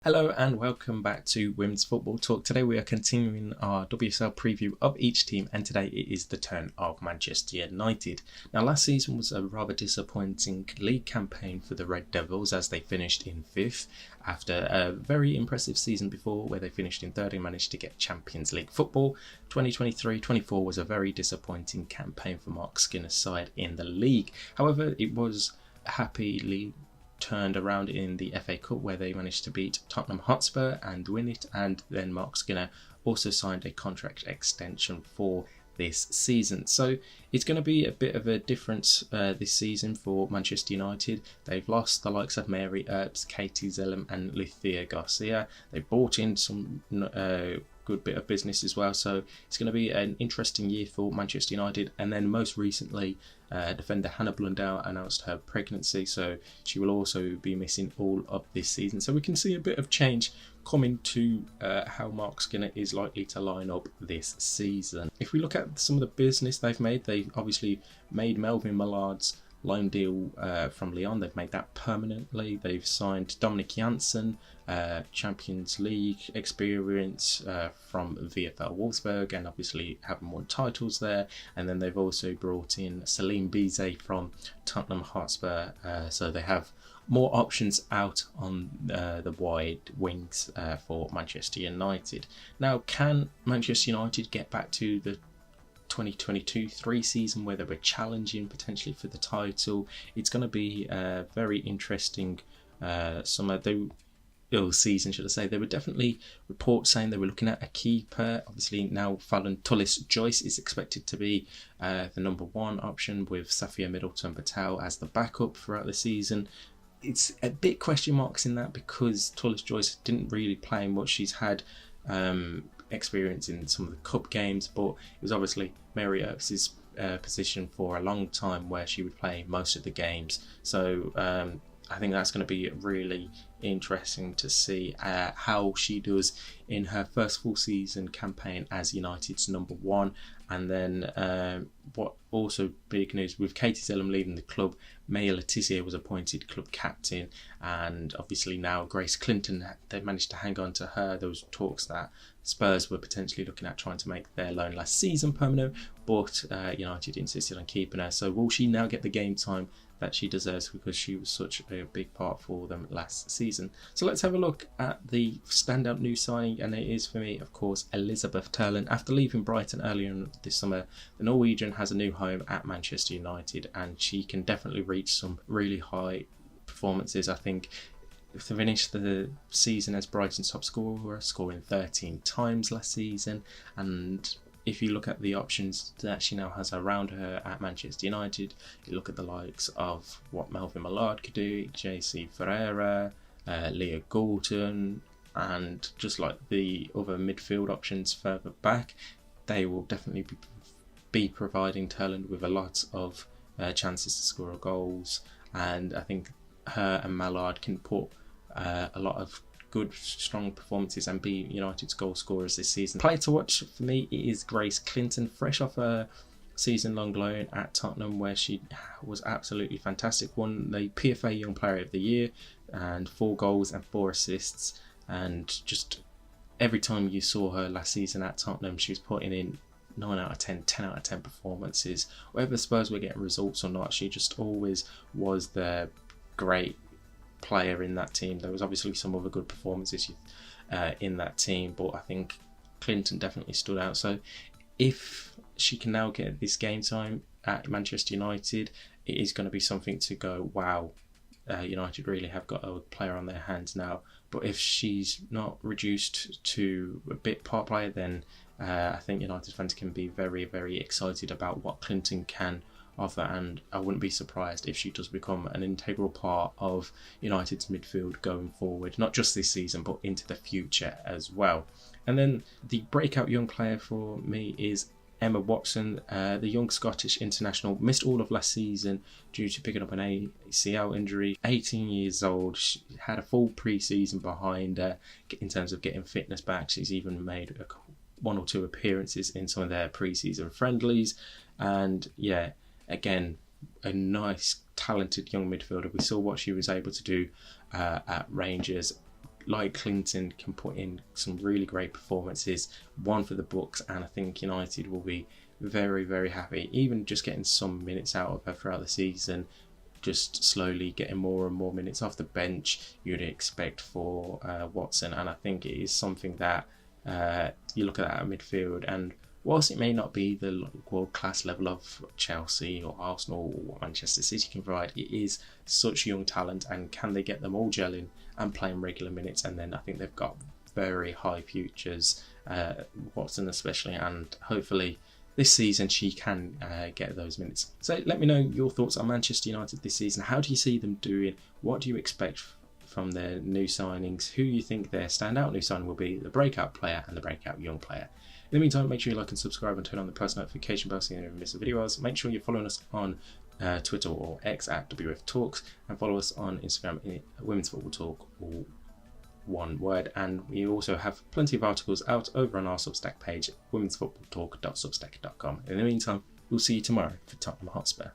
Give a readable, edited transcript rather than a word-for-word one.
Hello and welcome back to Women's Football Talk. Today we are continuing our WSL preview of each team, and today it is the turn of Manchester United. Now, last season was a rather disappointing league campaign for the Red Devils as they finished in 5th after a very impressive season before where they finished in 3rd and managed to get Champions League football. 2023-24 was a very disappointing campaign for Mark Skinner's side in the league. However, it was happily turned around in the FA Cup where they managed to beat Tottenham Hotspur and win it, and then Mark Skinner also signed a contract extension for this season. So it's going to be a bit of a difference this season for Manchester United. They've lost the likes of Mary Earps, Katie Zellum and Lucia Garcia. They brought in some good bit of business as well, so it's going to be an interesting year for Manchester United. And then most recently, defender Hannah Blundell announced her pregnancy, so she will also be missing all of this season. So we can see a bit of change coming to how Mark Skinner is likely to line up this season. If we look at some of the business they've made, they've obviously made Melvin Millard's loan deal from Lyon. They've made that permanently. They've signed Dominic Janssen, Champions League experience from VfL Wolfsburg, and obviously having won titles there. And then they've also brought in Salim Bizet from Tottenham Hotspur, so they have more options out on the wide wings for Manchester United. Now, can Manchester United get back to the 2022-3 season where they were challenging potentially for the title? It's going to be a very interesting summer. Season, should I say. There were definitely reports saying they were looking at a keeper. Obviously now Fallon Tullis-Joyce is expected to be the number one option, with Safia Middleton-Patel as the backup throughout the season. It's a bit question marks in that because Tullis-Joyce didn't really play much. She's had experience in some of the cup games, but it was obviously Mary Earps' position for a long time where she would play most of the games. So I think that's going to be really interesting to see how she does in her first full season campaign as United's number one. And then what also big news with Katie Zellum leaving the club, Maya Letitia was appointed club captain, and obviously now Grace Clinton, they've managed to hang on to her. There was talks that Spurs were potentially looking at trying to make their loan last season permanent, but United insisted on keeping her. So will she now get the game time that she deserves because she was such a big part for them last season? So let's have a look at the standout new signing, and it is for me, of course, Elizabeth Terland. After leaving Brighton earlier this summer, the Norwegian has a new home at Manchester United, and she can definitely reach some really high performances. I think to finish the season as Brighton's top scorer, scoring 13 times last season, and if you look at the options that she now has around her at Manchester United, you look at the likes of what Melvin Millard could do, JC Ferreira, Leah Goulton, and just like the other midfield options further back, they will definitely be providing Terland with a lot of chances to score goals. And I think her and Mallard can put a lot of good, strong performances and be United's goal scorers this season. Player to watch for me is Grace Clinton, fresh off a season-long loan at Tottenham where she was absolutely fantastic. Won the PFA Young Player of the Year and 4 goals and 4 assists. And just every time you saw her last season at Tottenham, she was putting in 9 out of 10, 10 out of 10 performances. Whether Spurs were getting results or not, she just always was the great player in that team. There was obviously some other good performances in that team, but I think Clinton definitely stood out. So if she can now get this game time at Manchester United, it is going to be something to go, wow, United really have got a player on their hands now. But if she's not reduced to a bit part player, then I think United fans can be very, very excited about what Clinton can offer, and I wouldn't be surprised if she does become an integral part of United's midfield going forward, not just this season but into the future as well. And then the breakout young player for me is Emma Watson, the young Scottish international. Missed all of last season due to picking up an ACL injury. 18 years old, she had a full pre-season behind her in terms of getting fitness back. She's even made 1 or 2 appearances in some of their pre-season friendlies, and yeah, again, a nice, talented young midfielder. We saw what she was able to do at Rangers. like Clinton can put in some really great performances, one for the books, and I think United will be very, very happy, even just getting some minutes out of her throughout the season, just slowly getting more and more minutes off the bench you'd expect for Watson. And I think it is something that you look at that midfield, and whilst it may not be the world-class level of Chelsea or Arsenal or what Manchester City can provide, it is such young talent, and can they get them all gelling and playing regular minutes? And then I think they've got very high futures, Watson especially, and hopefully this season she can get those minutes. So let me know your thoughts on Manchester United this season. How do you see them doing? What do you expect from their new signings? Who you think their standout new signing will be, the breakout player and the breakout young player? In the meantime, make sure you like and subscribe and turn on the post notification bell so you never miss the videos. Make sure you're following us on Twitter or X at WF Talks, and follow us on Instagram at Women's Football Talk, all one word. And we also have plenty of articles out over on our Substack page, womensfootballtalk.substack.com. In the meantime, we'll see you tomorrow for Tottenham Hotspur.